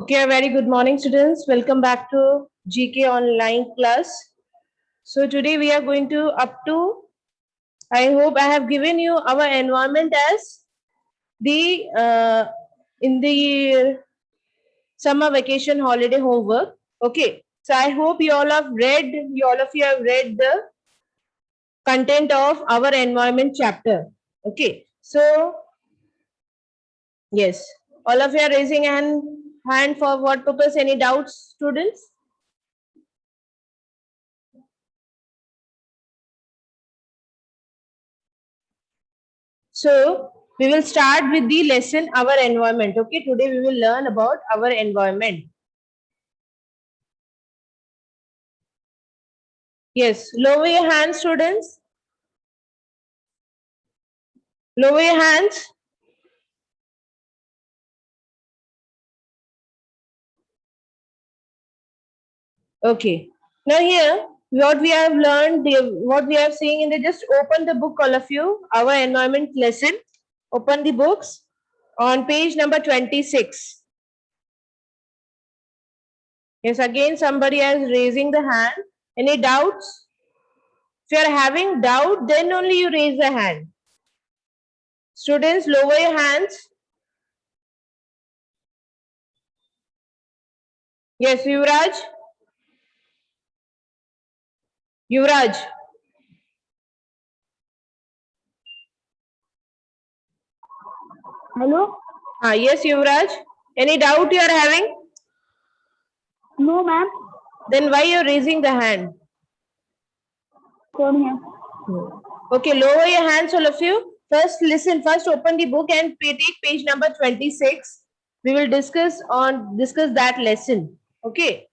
Okay, a very good morning, students. Welcome back to GK online class. So today we are going to I hope I have given you our environment as the in the summer vacation holiday homework. Okay, so I hope you all have read, all of you have read the content of our environment chapter. Okay, so yes, all of you are raising hand for what purpose? Any doubts, students? So we will start with the lesson our environment. Okay, today we will learn about our environment. Yes, lower your hands, students. Lower your hands. Okay. Now here, what we have learned, what we are seeing in the, just open the book, all of you, our environment lesson. Open the books on page number 26. Yes, again somebody is raising the hand. Any doubts? If you are having doubt, then only you raise the hand. Students, lower your hands. Yes, Yuvraj. Yuvraj. Hello? Yes, Yuvraj. Any doubt you are having? No, ma'am. Then why you are raising the hand? Come here. Okay, lower your hands, all of you. First, listen. First, open the book and take page number 26. We will discuss that lesson. Okay.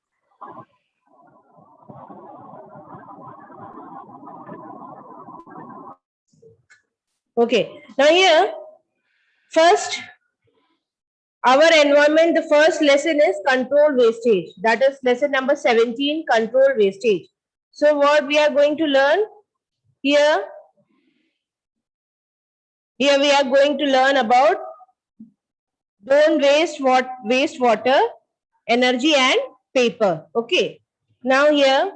Okay. Now here, first, our environment. The first lesson is control wastage. That is lesson number 17. Control wastage. So, what we are going to learn here? Here we are going to learn about don't waste water, energy and paper. Okay. Now here,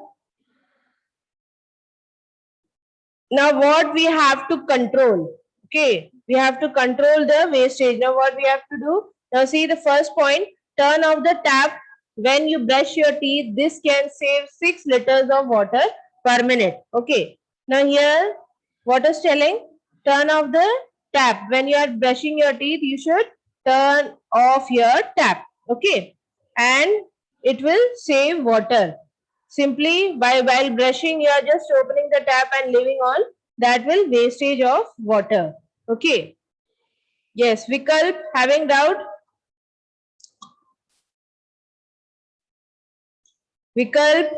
now what we have to control. Okay. We have to control the wastage. Now what we have to do? Now see the first point, turn off the tap when you brush your teeth. This can save 6 liters of water per minute. Okay. Now here, what is telling? Turn off the tap. When you are brushing your teeth, you should turn off your tap. Okay. And it will save water. Simply while brushing, you are just opening the tap and leaving on. That will wastage of water. Okay. Yes, Vikalp, having doubt? Vikalp?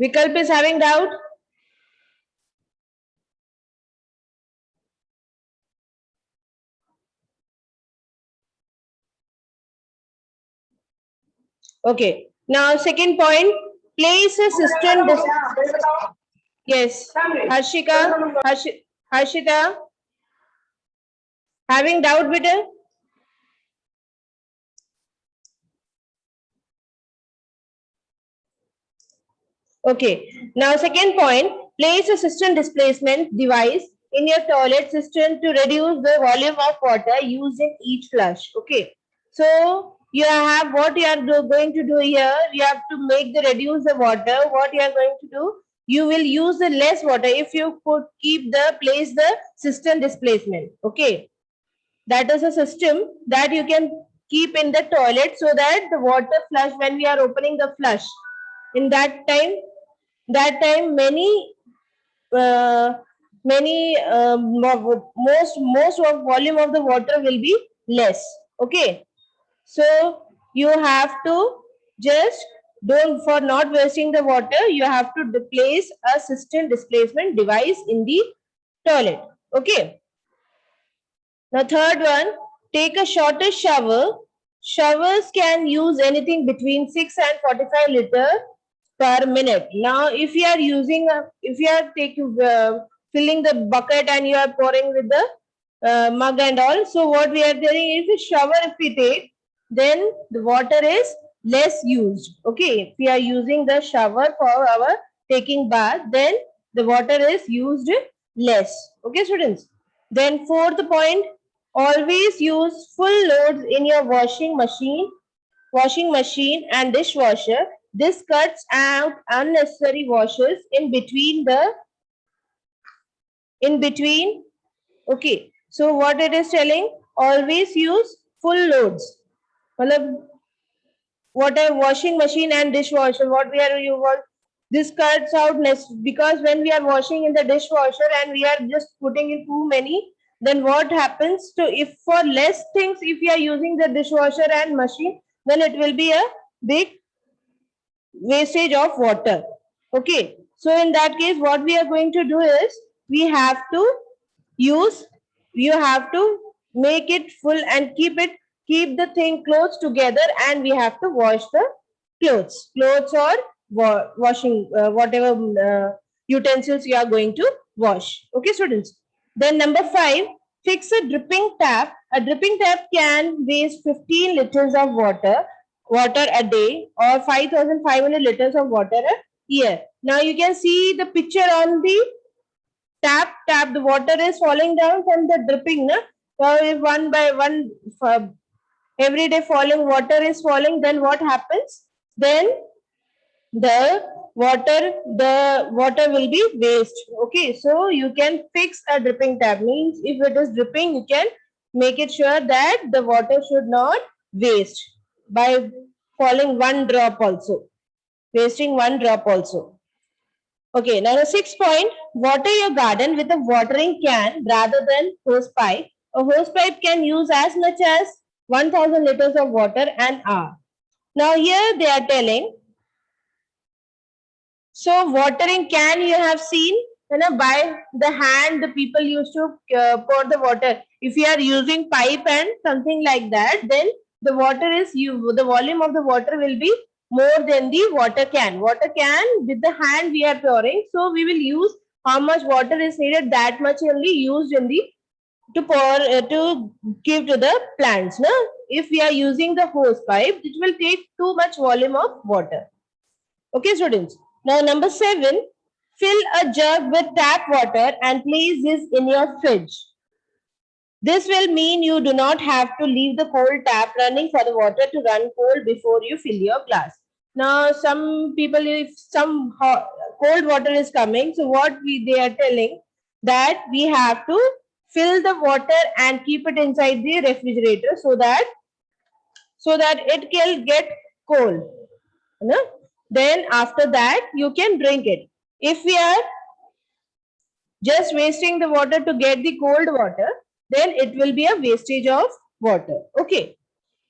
Vikalp is having doubt? Okay. Now, second point, place a system. Yes. Harshita, having doubt, beta? Okay. Now, second point, place a cistern displacement device in your toilet cistern to reduce the volume of water used in each flush. Okay. So, you have what you are going to do here. You have to make the reduce the water. What you are going to do? You will use the less water if you could place the cistern displacement. Okay. That is a system that you can keep in the toilet so that the water flush, when we are opening the flush, in that time most of volume of the water will be less. Okay, so you have to just don't, for not wasting the water, you have to place a cistern displacement device in the toilet. Okay, the third one, take a shorter shower. Showers can use anything between 6 and 45 liter per minute. Now, if you are using, if you are taking, filling the bucket and you are pouring with the mug and all, so what we are doing is a shower. If we take, then the water is less used. Okay, if we are using the shower for our taking bath, then the water is used less. Okay, students. Then fourth point, always use full loads in your washing machine and dishwasher. This cuts out unnecessary washes in between. Okay, so what it is telling, always use full loads. Matlab, what a washing machine and dishwasher, what we are you want, this cuts out less, because when we are washing in the dishwasher and we are just putting in too many, then what happens to, if for less things, if you are using the dishwasher and machine, then it will be a big wastage of water. Okay, so in that case, what we are going to do is, we have to use, you have to make it full and keep the thing clothes together, and we have to wash the clothes or washing whatever utensils you are going to wash. Okay, students. Then number 5, fix a dripping tap. A dripping tap can waste 15 liters of water a day, or 5,500 liters of water a year. Now you can see the picture on the tap, the water is falling down from the dripping. Na? So if one by one, every day falling water is falling, then what happens? Then the water will be waste. Okay, so you can fix a dripping tap, means if it is dripping, you can make it sure that the water should not waste by falling one drop also, wasting one drop also. Okay, now the 6th point, water your garden with a watering can rather than hose pipe. A hose pipe can use as much as 1000 liters of water an hour. Now here they are telling, so watering can, you have seen, by the hand the people used to pour the water. If you are using pipe and something like that, then the water is, the volume of the water will be more than the water can. Water can, with the hand we are pouring, so we will use how much water is needed, that much only used in the to pour to give to the plants. No? If we are using the hose pipe, it will take too much volume of water. Okay, students. Now, number 7, fill a jug with tap water and place this in your fridge. This will mean you do not have to leave the cold tap running for the water to run cold before you fill your glass. Now, some people, if some cold water is coming, so what they are telling, that we have to fill the water and keep it inside the refrigerator, so that it can get cold. No? Then after that you can drink it. If we are just wasting the water to get the cold water, then it will be a wastage of water. Okay.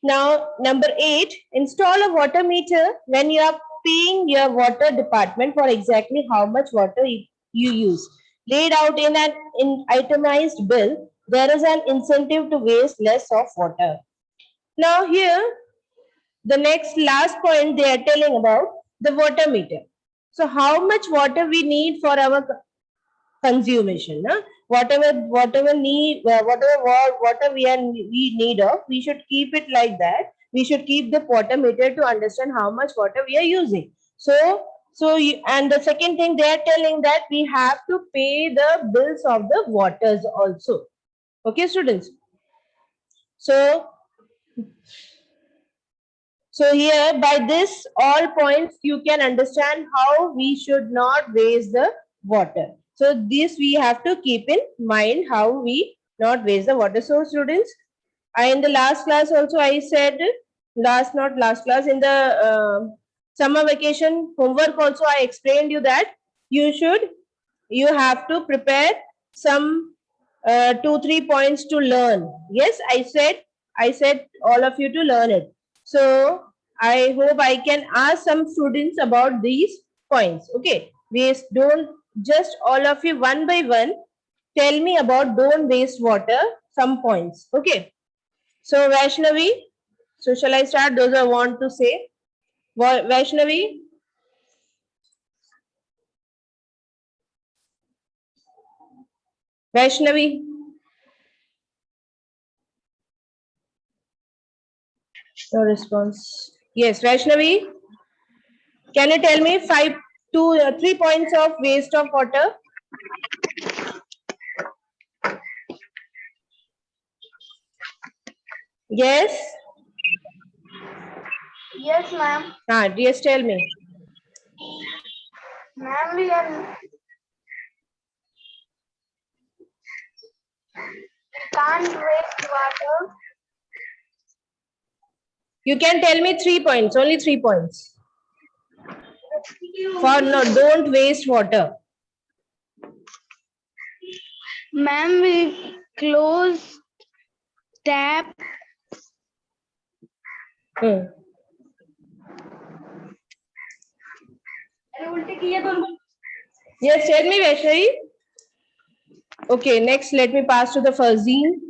Now number 8, install a water meter when you are paying your water department for exactly how much water you use. Laid out in an itemized bill, there is an incentive to waste less of water. Now here, the next last point they are telling about the water meter. So how much water we need for our consumption? Na? Whatever need, water we need of, we should keep it like that. We should keep the water meter to understand how much water we are using. And the second thing they are telling, that we have to pay the bills of the waters also. Okay, students. So here, by this all points, you can understand how we should not waste the water. So this we have to keep in mind, how we not waste the water. So students, in the last class also I said, not last class, in the summer vacation homework also I explained you that you have to prepare some 2-3 points to learn. Yes, I said all of you to learn it. So I hope I can ask some students about these points. Okay, don't just all of you one by one tell me about don't waste water, some points. Okay, so Vaishnavi, so shall I start? Those I want to say. Vaishnavi, Vaishnavi. No response. Yes, Vaishnavi. Can you tell me 3 points of waste of water? Yes. Yes, ma'am. Yes, tell me. Ma'am, we can't waste water. You can tell me 3 points, only 3 points. For no, don't waste water. Ma'am, we close tap. Hmm. Yes, tell me, Vaishnavi. Okay, next let me pass to the Fazeen.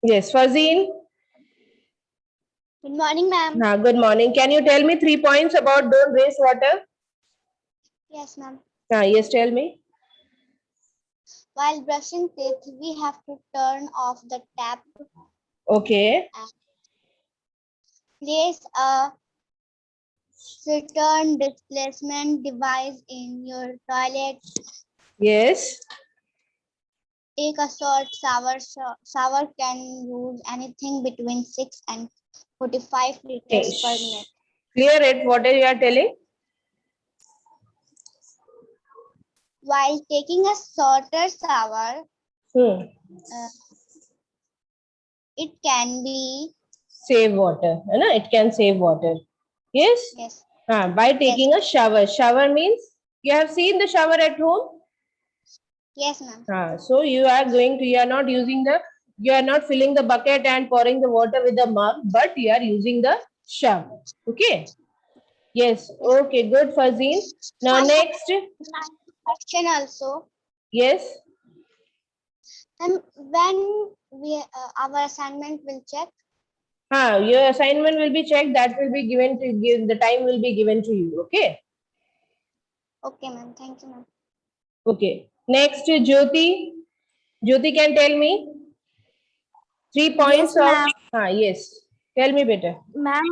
Yes, Fazeen. Good morning, ma'am. Good morning. Can you tell me 3 points about don't waste water? Yes, ma'am. Yes, tell me. While brushing teeth, we have to turn off the tap. Okay. Place a certain displacement device in your toilet. Yes. Take a short shower. Shower can use anything between 6 and 45 liters per minute. Clear it. What are you are telling? While taking a shorter shower, it can be Save water. It can save water. Yes? yes. By taking a shower. Shower means you have seen the shower at home? Yes, ma'am. So you are not filling the bucket and pouring the water with the mug, but you are using the shower. Okay. Yes. Okay. Good, Fazeen. Now next. Question also. Yes. And when our assignment will check. Your assignment will be checked. That will be given to you. The time will be given to you. Okay. Okay, ma'am. Thank you, ma'am. Okay. Next, Jyoti. Jyoti can tell me 3 points Yes, of. ma'am. Yes. Tell me better. Ma'am,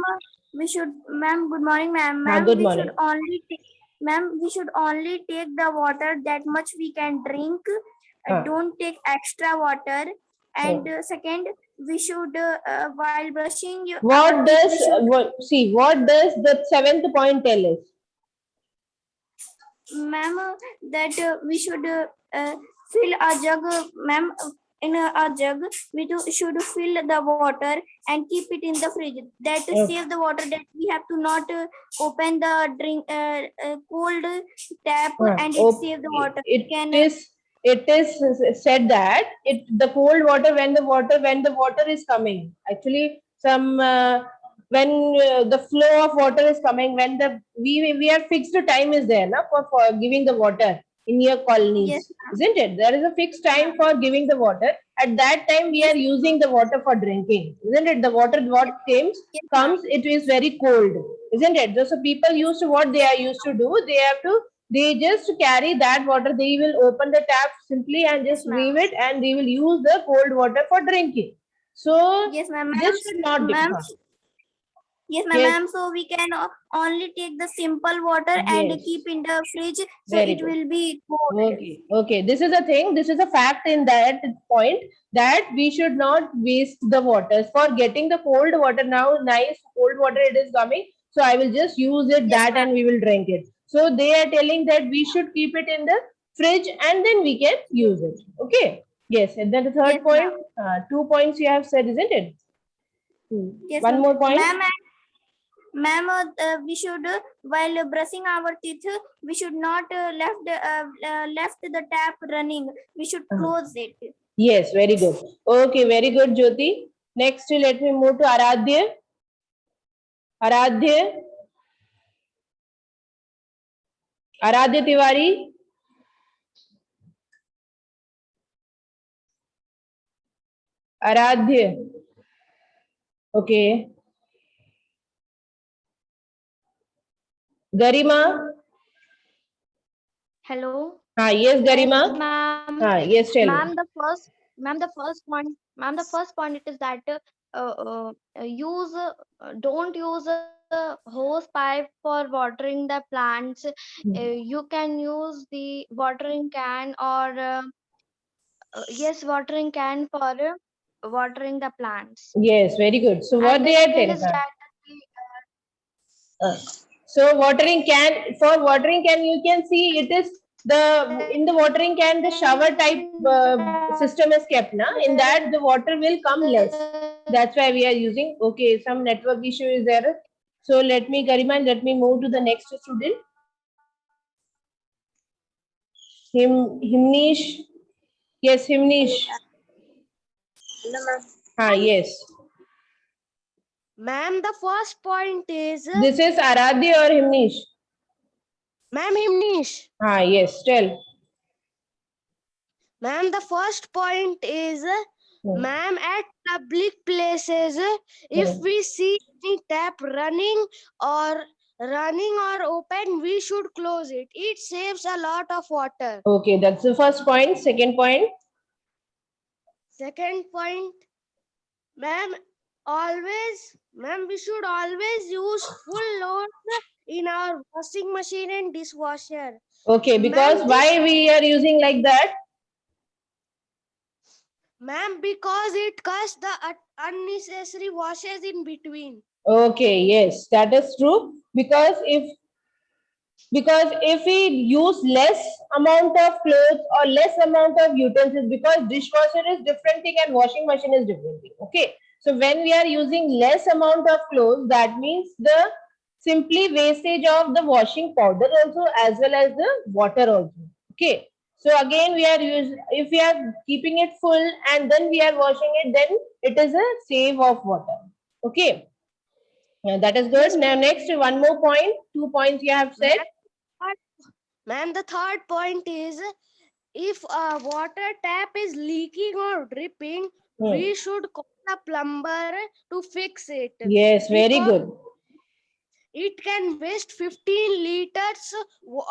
ma'am, good morning, ma'am. Ma'am, Good we morning. should only ma'am, we should only take the water that much we can drink. Don't take extra water. And second, we should while brushing What does what does the 7th point tell us? Ma'am, that we should fill a jug, ma'am. In a jug, we should fill the water and keep it in the fridge. That save the water. That we have to not open the cold tap and it save the water. It is said that the cold water when the water is coming. Actually, when the flow of water is coming, when we are fixed time is there na, for giving the water in your colonies. Yes, isn't it? There is a fixed time for giving the water. At that time, we are using the water for drinking, isn't it? The water what comes, it is very cold, isn't it? So people what they are used to do, they just carry that water. They will open the tap simply and just leave it, and they will use the cold water for drinking. So yes, ma'am. this should not be. Yes, ma'am. So we can only take the simple water and keep in the fridge, so it will be cold. Okay. This is a thing. This is a fact in that point, that we should not waste the water for getting the cold water. Now, nice cold water it is coming. So I will just use it and we will drink it. So they are telling that we should keep it in the fridge and then we can use it. Okay. Yes. And then the third point, 2 points you have said, isn't it? Yes, one more point. Ma'am, we should while brushing our teeth, we should not left the tap running. We should close it. Yes, very good. Okay, very good, Jyoti. Next, let me move to Aradhya. Aradhya Tiwari. Aradhya. Okay. Garima. Hello. Yes, Garima. Yes, ma'am. Yes, tell me. Ma'am, the first point it is that use don't use a hose pipe for watering the plants. You can use the watering can or yes, watering can for watering the plants. Yes, very good. So what And the they are second telling? is that So watering can, for watering can, you can see it is the, in the watering can, the shower type system is kept, na? In that the water will come less. That's why we are using. Okay, some network issue is there. So let me, Garima, let me move to the next student. Himnish. Yes, Himnish. Yes. Ma'am, the first point is This is Aradhya or Himnish? Ma'am Himnish. Yes, tell. Ma'am, the first point is ma'am, at public places, if Hmm. we see any tap running or open, we should close it. It saves a lot of water. Okay, that's the first point. Second point. Second point, ma'am, we should always use full load in our washing machine and dishwasher. Okay, because Ma'am, why we are using like that? Ma'am, because it cuts the unnecessary washes in between. Okay, yes, that is true. Because if we use less amount of clothes or less amount of utensils, because dishwasher is different thing and washing machine is different thing. Okay, so when we are using less amount of clothes, that means the simply wastage of the washing powder also as well as the water also. Okay, so again we are using, if we are keeping it full and then we are washing it, then it is a save of water. Okay. That is good. Yes, Now, next, one more point. 2 points you have said. Ma'am, the third point is if a water tap is leaking or dripping, we should call a plumber to fix it. Yes, very because good. it can waste 15 liters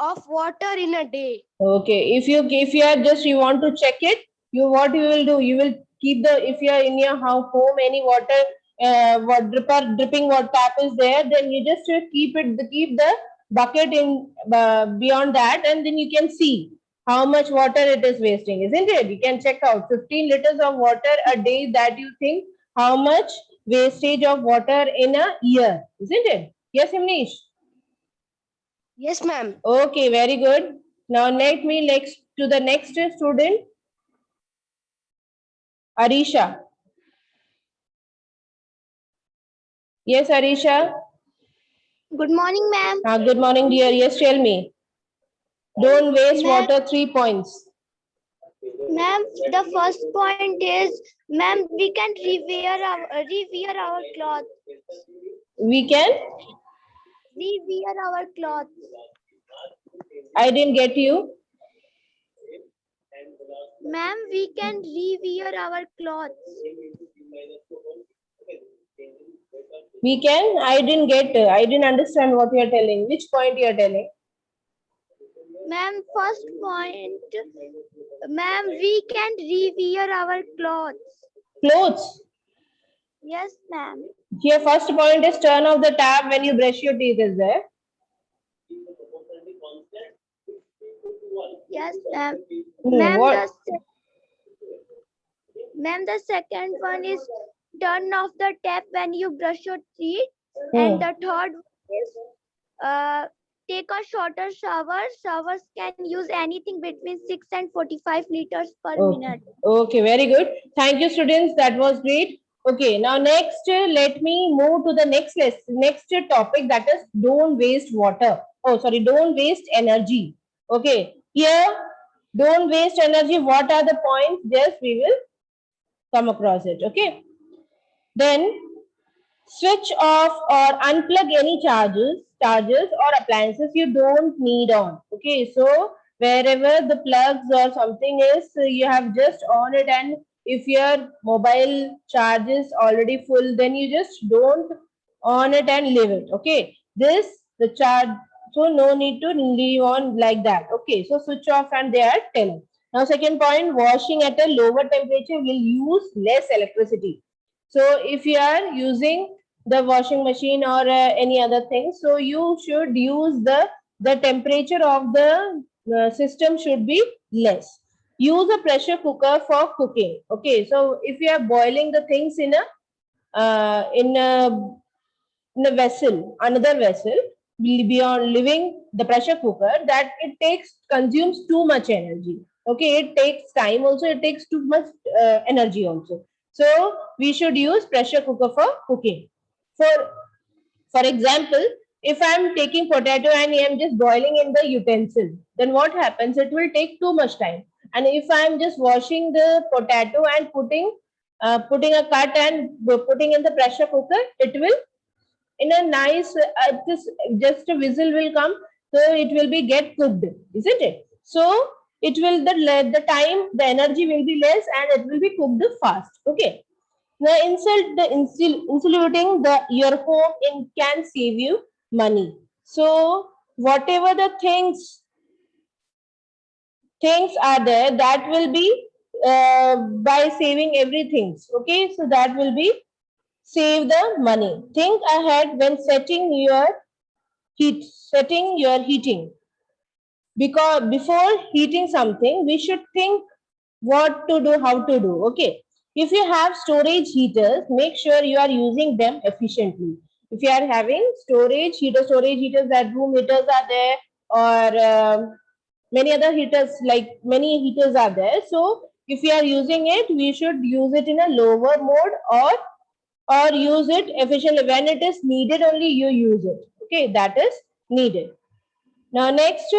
of water in a day. Okay, if you are just you want to check it, what you will do? You will keep the, if you are in your home any water what dripping water tap is there, then you just keep the bucket in beyond that, and then you can see how much water it is wasting, isn't it? You can check out 15 liters of water a day. That you think how much wastage of water in a year, isn't it? Yes, Himnish. Yes, ma'am. Okay, very good. Now let me next to the next student, Arisha. Yes, Arisha. Good morning, ma'am. Good morning, dear. Yes, tell me. Don't waste Ma'am. water. 3 points. Ma'am, the first point is, ma'am, we can rewear our clothes. We can. Rewear our clothes. I didn't get you. Ma'am, we can rewear our clothes. We can. I didn't get. I didn't understand what you are telling. Which point you are telling? Ma'am, first point, ma'am, we can rewear our clothes. Clothes. Yes, ma'am. Here, first point is turn off the tap when you brush your teeth. Is there? Yes, ma'am. What? Ma'am, the second one is turn off the tap when you brush your teeth. And the third is take a shorter shower. Showers can use anything between 6 and 45 liters per minute. Okay, very good. Thank you, students. That was great. Okay, now next, let me move to the next topic, that is don't waste water. Oh, sorry, don't waste energy. Okay, here, don't waste energy. What are the points? Just we will come across it. Okay, then switch off or unplug any chargers or appliances you don't need on. Okay, so wherever the plugs or something is, you have just on it, and if your mobile charge is already full, then you just don't on it and leave it. Okay, this the So no need to leave on like that. Okay, so switch off and they are 10. Now second point, washing at a lower temperature will use less electricity. So if you are using the washing machine or any other thing, so you should use the temperature of the system should be less. Use a pressure cooker for cooking. Okay, so if you are boiling the things in uh, in a in a vessel, another vessel, beyond living the pressure cooker, that it takes consumes too much energy. Okay, it takes time also, it takes too much energy also. So we should use pressure cooker for cooking. For example, if I'm taking potato and I'm just boiling in the utensil, then what happens? It will take too much time. And if I'm just washing the potato and putting a cut and putting in the pressure cooker, it will in a nice just a whistle will come, so it will be get cooked, isn't it? So it will the time, the energy will be less and it will be cooked fast. Okay, now insulating your home can save you money. So whatever the things are there, that will be by saving everything. Okay, so that will be save the money. Think ahead when setting your heating. Because before heating something, we should think what to do, how to do. Okay. If you have storage heaters, make sure you are using them efficiently. If you are having storage heaters, that room heaters are there, or many other heaters, like many heaters are there. So if you are using it, we should use it in a lower mode, or use it efficiently. When it is needed, only you use it. Okay, that is needed. Now, next,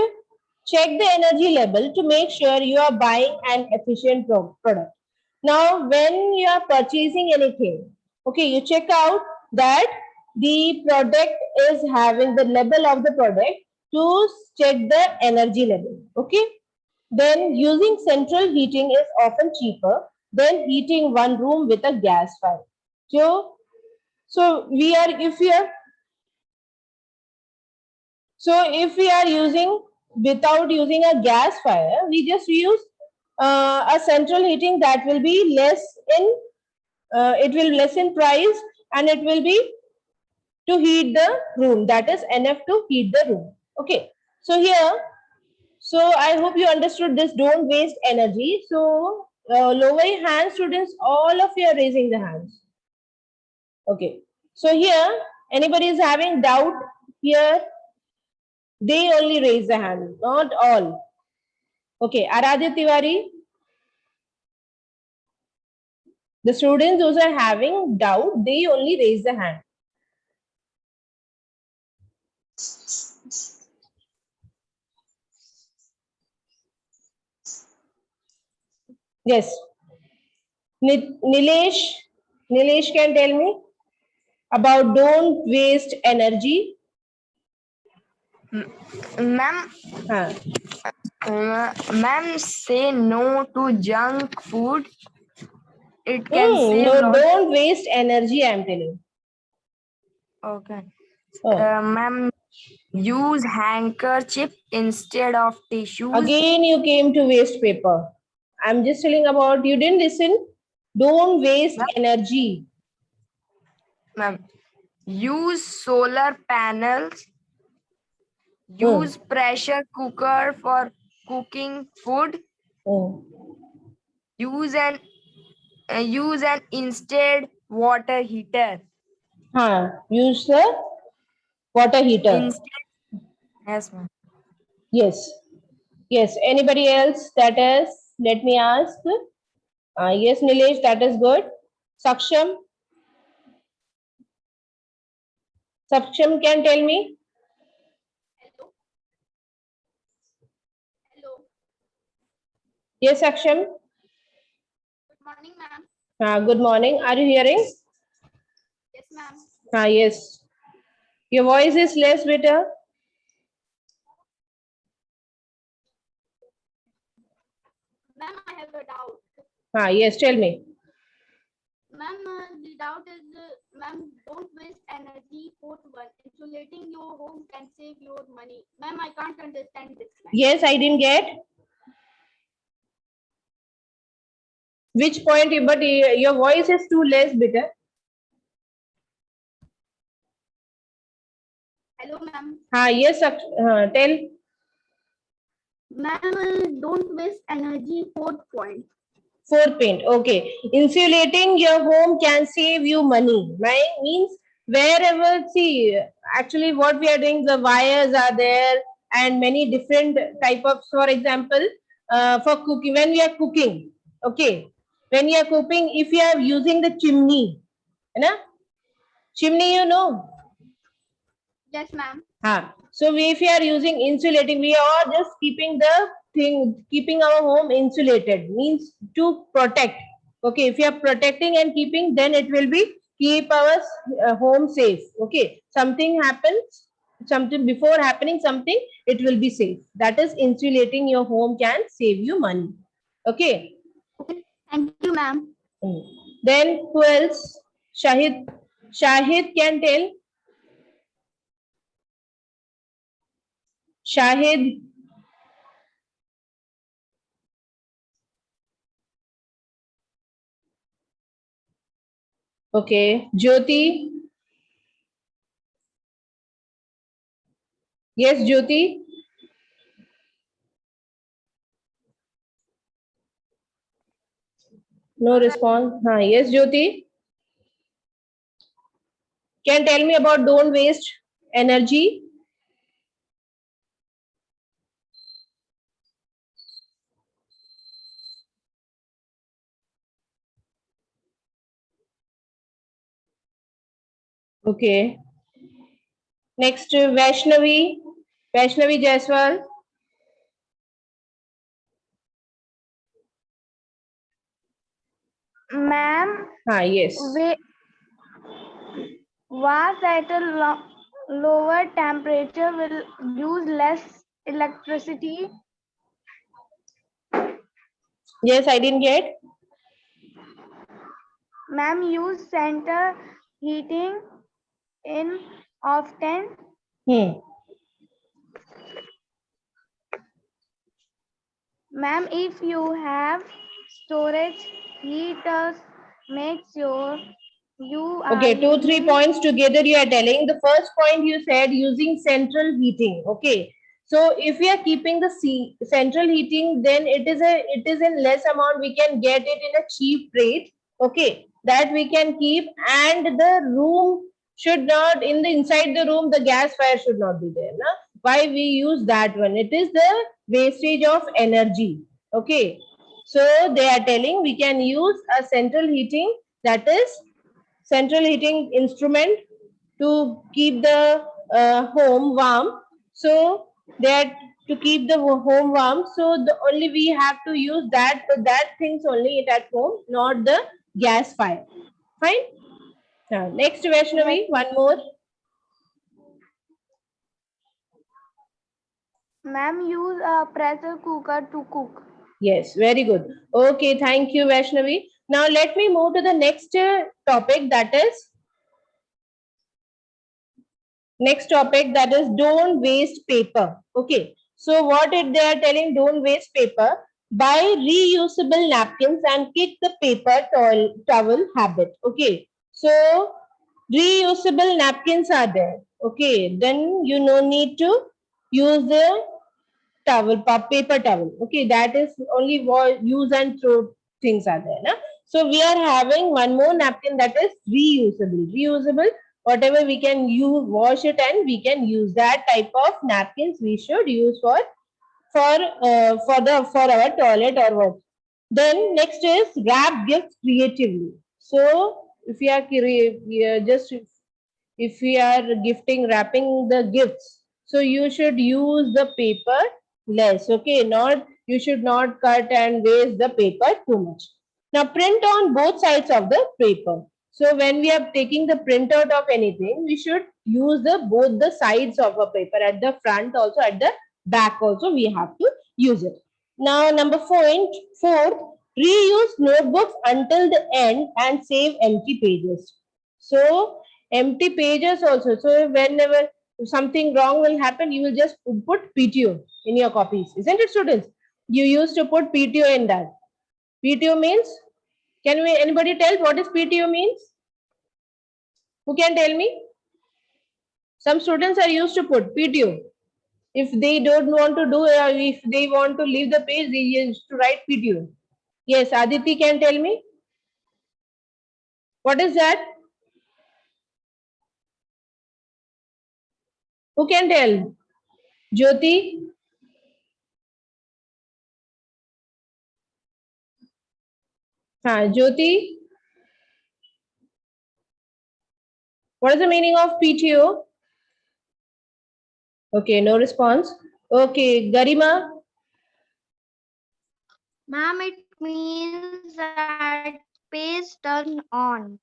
check the energy level to make sure you are buying an efficient product. Now, when you are purchasing anything, okay, you check out that the product is having the level of the product to check the energy level. Okay, then using central heating is often cheaper than heating one room with a gas fire. So we are if we are using without using a gas fire, we just use a central heating, that will be less in it will less in price, and it will be to heat the room, that is enough to heat the room. Okay, so here, so I hope you understood this. Don't waste energy. So lower your hands, students. All of you are raising the hands. Okay, so here anybody is having doubt here, they only raise the hand, not all. Okay, Aradhya Tiwari. The students those are having doubt, they only raise the hand. Yes. Nilesh can tell me about don't waste energy. Ma'am, Huh. ma'am, say no to junk food. It can save No, lot. don't waste energy, I'm telling. Okay. Oh. Ma'am, use handkerchief instead of tissues. Again, you came to waste paper. I'm just telling about, you didn't listen. Don't waste energy. Ma'am, use solar panels. Use pressure cooker for cooking food. Use an instead water heater. Use the water heater. Instead, yes, ma'am. Yes. Yes. Anybody else that is? Let me ask. Yes, Nilesh, that is good. Saksham. Saksham can tell me. Hello. Yes, Saksham. Good morning, ma'am. Good morning. Are you hearing? Yes, ma'am. Yes. Your voice is less better. Ma'am, I have a doubt. Yes, tell me. Ma'am, the doubt is Ma'am, don't waste energy. Fourth one, insulating your home can save your money. Ma'am, I can't understand this line. Yes, I didn't get. Which point? But your voice is too less, bitter. Hello, ma'am. Yes, tell. Ma'am, don't waste energy. Fourth point. Fourth point. Okay. Insulating your home can save you money. Right? Means wherever, see, actually what we are doing, the wires are there and many different type of, for example, for cooking, when we are cooking, okay, when you are cooking, if you are using the chimney, you know, chimney, you know. Yes, ma'am. So if we are using insulating, we are just keeping the thing, keeping our home insulated, means to protect. Okay, if you are protecting and keeping, then it will be keep our home safe. Okay, something happens, something before happening something, it will be safe. That is insulating your home can save you money. Okay. Thank you, ma'am. Then who else? Shahid. Shahid can tell. Shahid. Okay. Jyoti. Yes, Jyoti. No response. Yes, Jyoti. Can tell me about don't waste energy. Okay. Next, Vaishnavi. Vaishnavi Jaiswal. Ma'am, Yes. vase at a lower temperature will use less electricity. Yes, I didn't get. Ma'am, use center heating in often. Ma'am, if you have storage heaters, make sure you are Okay, 2-3 using points together you are telling. The first point you said using central heating. Okay. So if we are keeping the central heating, then it is in less amount. We can get it in a cheap rate. Okay, that we can keep, and the room should not, in the inside the room, the gas fire should not be there. Na? Why we use that one? It is the wastage of energy. Okay. So they are telling we can use a central heating, that is central heating instrument, to keep the home warm. So that to keep the home warm, so the only we have to use that things only at home, not the gas fire. Fine. Now next, Vaishnavi, one more. Ma'am, use a pressure cooker to cook. Yes, very good. Okay, thank you, Vaishnavi. Now let me move to the next topic, that is don't waste paper. Okay, so what they are telling, don't waste paper. Buy reusable napkins and kick the paper towel habit. Okay, so reusable napkins are there. Okay, then you no need to use the paper towel. Okay, that is only use and throw things are there. Na? So we are having one more napkin, that is reusable. Reusable, whatever we can use, wash it and we can use. That type of napkins we should use for our toilet or what. Then next is wrap gifts creatively. So if we are gifting, wrapping the gifts, so you should use the paper less. Okay, not, you should not cut and waste the paper too much. Now print on both sides of the paper. So when we are taking the printout of anything, we should use both the sides of a paper, at the front also, at the back also we have to use it. Now number 4, reuse notebooks until the end and save empty pages. So empty pages also. So whenever something wrong will happen, you will just put PTO in your copies, isn't it, students? You used to put PTO in that. PTO means, can we anybody tell what is PTO means? Who can tell me? Some students are used to put PTO. If they don't want to do, if they want to leave the page, they used to write PTO. Yes, Aditi can tell me. What is that? Who can tell? Jyoti? Jyoti? What is the meaning of PTO? Okay, no response. Okay, Garima? Ma'am, it means that page turn on.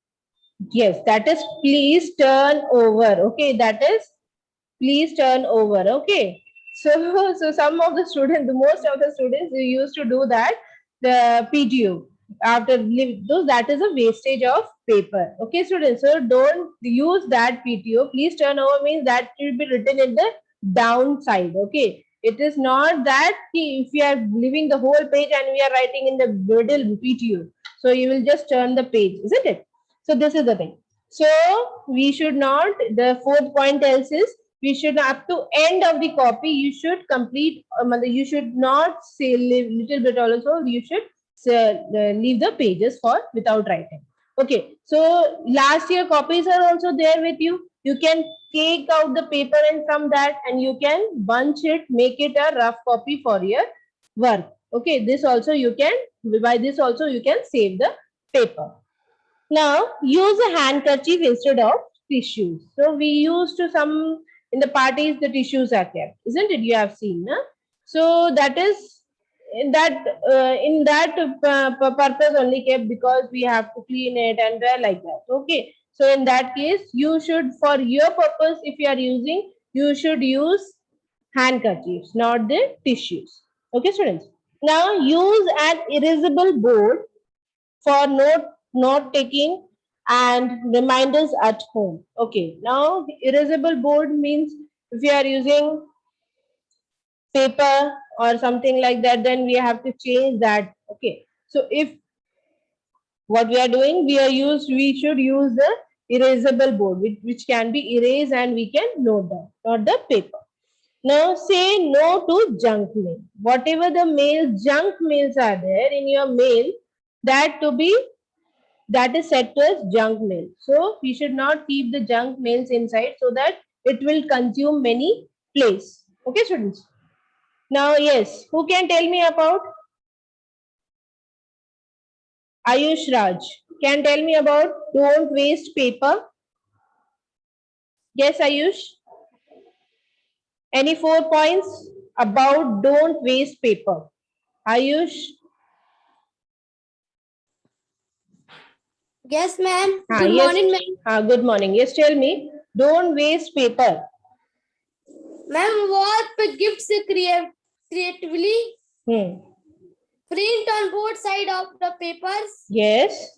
Yes, that is please turn over. Okay, that is please turn over. Okay. So, so some of the students, the most of the students, they used to do that, the PTO. After those, that is a wastage of paper. Okay, students. So don't use that PTO. Please turn over means that should be written in the downside. Okay. It is not that if we are leaving the whole page and we are writing in the middle PTO. So you will just turn the page, isn't it? So this is the thing. So we should not, the fourth point else is, we should up to end of the copy, you should complete, you should not say little bit also, you should leave the pages for without writing. Okay, so last year copies are also there with you. You can take out the paper and from that and you can bunch it, make it a rough copy for your work. Okay, this also you can, by this also you can save the paper. Now use a handkerchief instead of tissues. So we used to some in the parties the tissues are kept, isn't it? You have seen, no? So that is in that purpose only kept because we have to clean it and like that. Okay. So in that case, you should for your purpose if you are using, you should use handkerchiefs, not the tissues. Okay, students. Now use an erasable board for note taking and reminders at home. Okay, now erasable board means if you are using paper or something like that, then we have to change that. Okay, so if what we are doing, we should use the erasable board which can be erased and we can note down, not the paper. Now say no to junk mail. Whatever the mail, junk mails are there in your mail, that is set to as junk mail. So we should not keep the junk mails inside so that it will consume many place. Okay, students. Now, yes, who can tell me about Ayush Raj? Can tell me about don't waste paper? Yes, Ayush. Any 4 points about don't waste paper? Ayush. Yes, ma'am. Good Yes. morning, ma'am. Good morning. Yes, tell me. Don't waste paper. Ma'am, what gifts creatively? Print on both sides of the papers. Yes.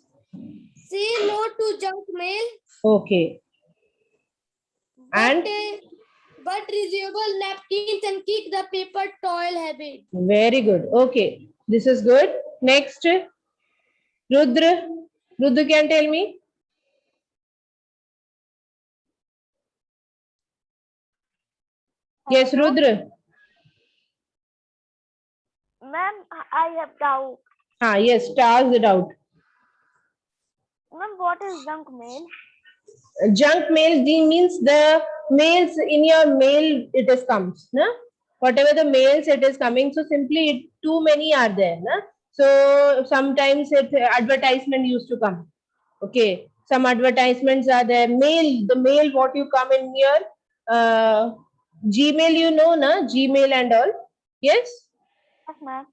Say no to junk mail. Okay. And but reusable napkins and kick the paper towel habit. very good. Okay. This is good. Next. Rudra. Rudra can tell me. Yes, Rudra. Ma'am, I have doubt. Yes, stars it out. Ma'am, what is junk mail? Junk mail means the mails in your mail it is comes. Na? Whatever the mails it is coming, so simply too many are there. Na? So sometimes advertisement used to come. Okay, some advertisements are there. The mail what you come in your Gmail, you know, na? Gmail and all. Yes? Yes, ma'am.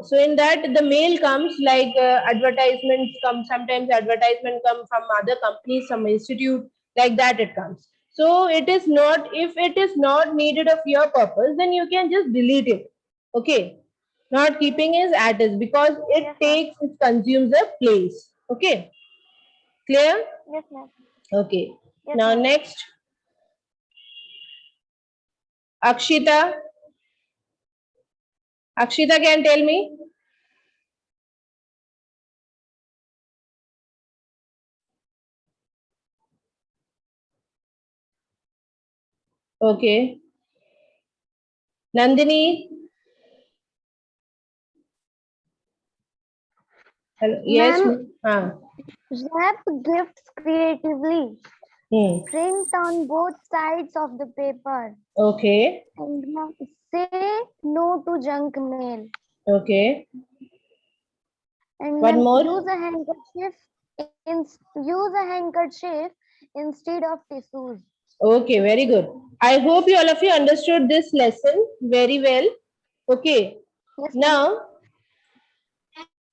So in that the mail comes like advertisements come, sometimes advertisement come from other companies, some institute, like that it comes. So it is not, if it is not needed of your purpose, then you can just delete it. Okay. Not keeping is at is because it Yes, it consumes a place. Okay. Clear? Yes, ma'am. Okay. Yes, Now ma'am. next, Akshita. Akshita can tell me. Okay. Nandini. Hello. Yes. Ma'am, Ah. wrap gifts creatively. Hmm. Print on both sides of the paper. Okay. And ma'am, say no to junk mail. Okay. And One ma'am, more. use a handkerchief instead of tissues. Okay, very good. I hope you all of you understood this lesson very well. Okay. Yes, ma'am.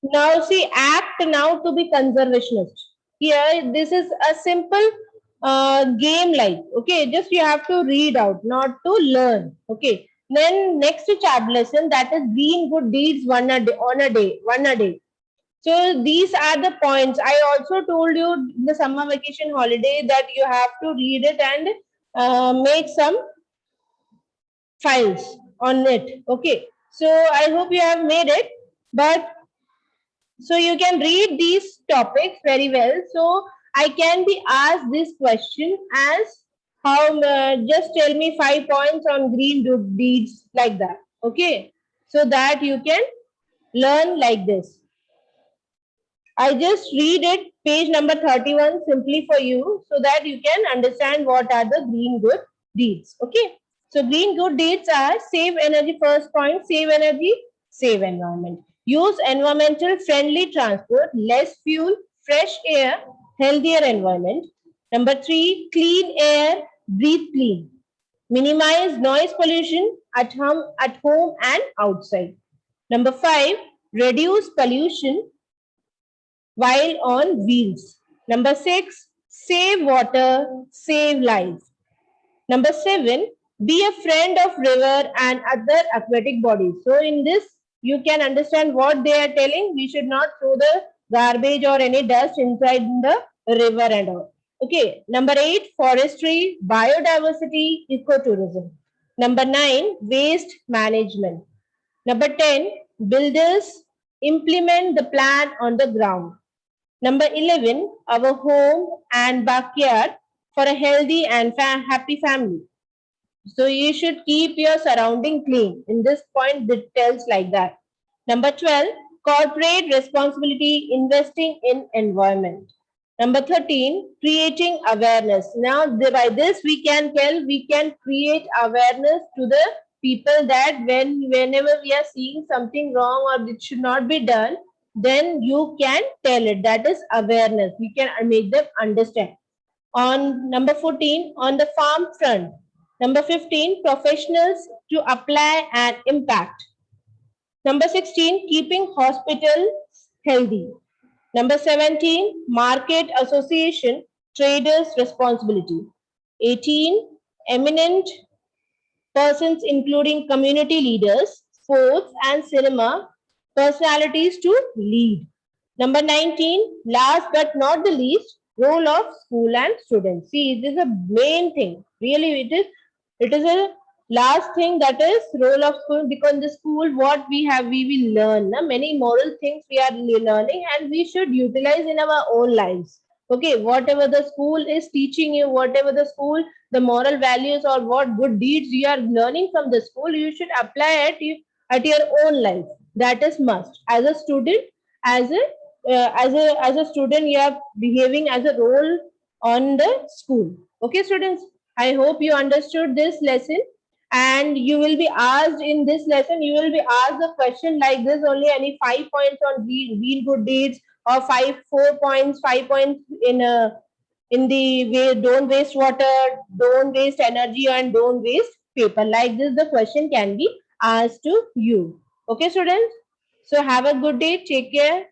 Now see, act now to be conservationist. Here, this is a simple game like, okay, just you have to read out, not to learn. Okay. Then next tab lesson, that is green good deeds one a day, on a day, one a day. So these are the points. I also told you in the summer vacation holiday that you have to read it and make some files on it. Okay. So I hope you have made it. But so you can read these topics very well. So I can be asked this question as how, just tell me 5 points on green good deeds like that. Okay. So that you can learn like this. I just read it, page number 31, simply for you, so that you can understand what are the green good deeds. Okay. So green good deeds are save energy, first point, save energy, save environment. Use environmental friendly transport, less fuel, fresh air, healthier environment. Number 3, clean air, breathe clean. Minimize noise pollution at home and outside. Number 5, reduce pollution while on wheels. Number 6, save water, save lives. Number 7, be a friend of river and other aquatic bodies. So in this, you can understand what they are telling. We should not throw the garbage or any dust inside the river and all. Okay. Number 8, forestry, biodiversity, ecotourism. Number 9, waste management. Number 10, builders implement the plan on the ground. Number 11, our home and backyard for a healthy and happy family. So you should keep your surrounding clean. In this point, it tells like that. Number 12, corporate responsibility, investing in environment. Number 13, creating awareness. Now, by this we can tell, we can create awareness to the people that whenever we are seeing something wrong or it should not be done, then you can tell it. That is awareness. We can make them understand. On number 14, on the farm front. Number 15, professionals to apply and impact. Number 16, keeping hospitals healthy. Number 17, market association, traders responsibility. 18, eminent persons including community leaders, sports and cinema personalities to lead. Number 19, last but not the least, role of school and students. See, it is a main thing. Really, it is a last thing, that is role of school, because in the school what we have, we will learn many moral things we are learning and we should utilize in our own lives. Okay, whatever the school is teaching you, whatever the school, the moral values or what good deeds you are learning from the school, you should apply it at your own life. That is must. As a student, as a as a student, you are behaving as a role on the school. Okay, students. I hope you understood this lesson, and you will be asked in this lesson. You will be asked a question like this only. Any 5 points on green good deeds, or 4 points, 5 points in the way, don't waste water, don't waste energy, and don't waste paper. Like this, the question can be asked to you. Okay, students. So have a good day. Take care.